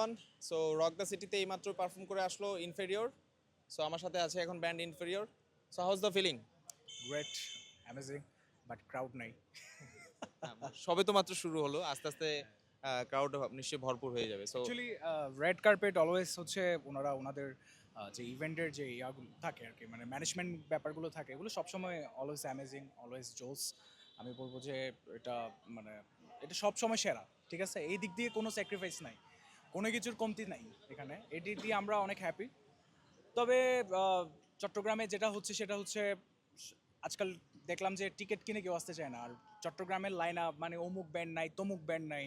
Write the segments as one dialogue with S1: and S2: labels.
S1: Everyone. So rock the সিটিতে এইমাত্র perform করে আসলো ইনফেরিয়র। সো আমার সাথে আছে এখন band inferior. So how's the feeling?
S2: Great, amazing, but crowd নাই।
S1: সবে তো মাত্র শুরু হলো, আস্তে আস্তে ক্রাউড নিশ্চয়ই ভরপুর হয়ে যাবে। So
S2: actually red carpet always হচ্ছে ওনাদের যে ইভেন্টের যে ইয়াগুলো থাকে আর কি, মানে ম্যানেজমেন্ট ব্যাপারগুলো থাকে, এগুলো সবসময় অলওয়েজ অ্যামেজিং, অলওয়েজ জোস। আমি বলবো যে এটা মানে এটা সবসময় সেরা, ঠিক আছে? এই দিক দিয়ে কোনো স্যাক্রিফাইস নাই, কোনো কিছুর কমতি নাই এখানে। এই দিক দিয়ে আমরা অনেক হ্যাপি। তবে চট্টগ্রামে যেটা হচ্ছে সেটা হচ্ছে আজকাল দেখলাম যে টিকিট কিনে কেউ আসতে চায় না। আর চট্টগ্রামের লাইন আপ মানে অমুক ব্যান্ড নাই, তমুক ব্যান্ড নাই,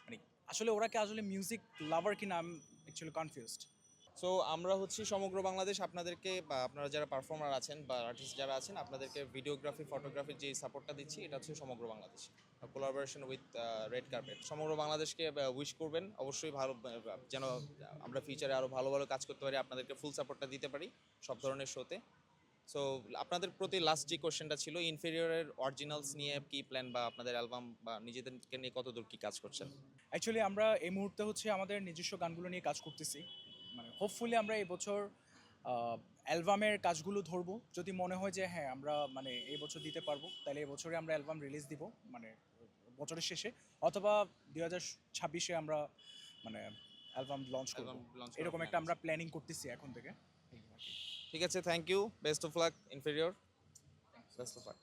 S2: মানে আসলে ওরা কি আসলে মিউজিক লাভার কিনা, আমি অ্যাকচুয়ালি কনফিউজড।
S1: সো আমরা হচ্ছি সমগ্র বাংলাদেশ আপনাদেরকে, বা আপনারা যারা পারফর্মার আছেন বা আর্টিস্ট যারা আছেন, আপনাদেরকে ভিডিওগ্রাফি ফটোগ্রাফির যে সাপোর্টটা দিচ্ছি, এটা হচ্ছে সমগ্র Bangladesh collaboration with red carpet. সমগ্র বাংলাদেশকে উইশ করবেন অবশ্যই, ভালো যেন আমরা ফিউচারে আরও ভালো ভালো কাজ করতে পারি, আপনাদেরকে ফুল সাপোর্টটা দিতে পারি সব ধরনের শোতে। সো আপনাদের প্রতি লাস্ট যে কোশ্চেনটা ছিল, ইনফেরিয়রের অরিজিনালস নিয়ে কি প্ল্যান, বা আপনাদের অ্যালবাম বা নিজেদেরকে নিয়ে কতদূর কি কাজ করছেন?
S2: অ্যাকচুয়ালি আমরা এই মুহূর্তে হচ্ছে আমাদের নিজস্ব গানগুলো নিয়ে কাজ করতেছি। মানে হোপফুলি আমরা এই বছর অ্যালবামের কাজগুলো ধরবো। যদি মনে হয় যে হ্যাঁ আমরা মানে এই বছর দিতে পারবো, তাহলে এই বছরে আমরা অ্যালবাম রিলিজ দিব, মানে বছরের শেষে, অথবা 2026-এ আমরা মানে অ্যালবাম লঞ্চ করবো।
S1: অ্যালবাম লঞ্চ করার
S2: এরকম
S1: প্ল্যান
S2: একটা
S1: আছে?
S2: আমরা প্ল্যানিং করতেছি এখন থেকে।
S1: ঠিক আছে, thank you, best of luck inferior, best of lakh.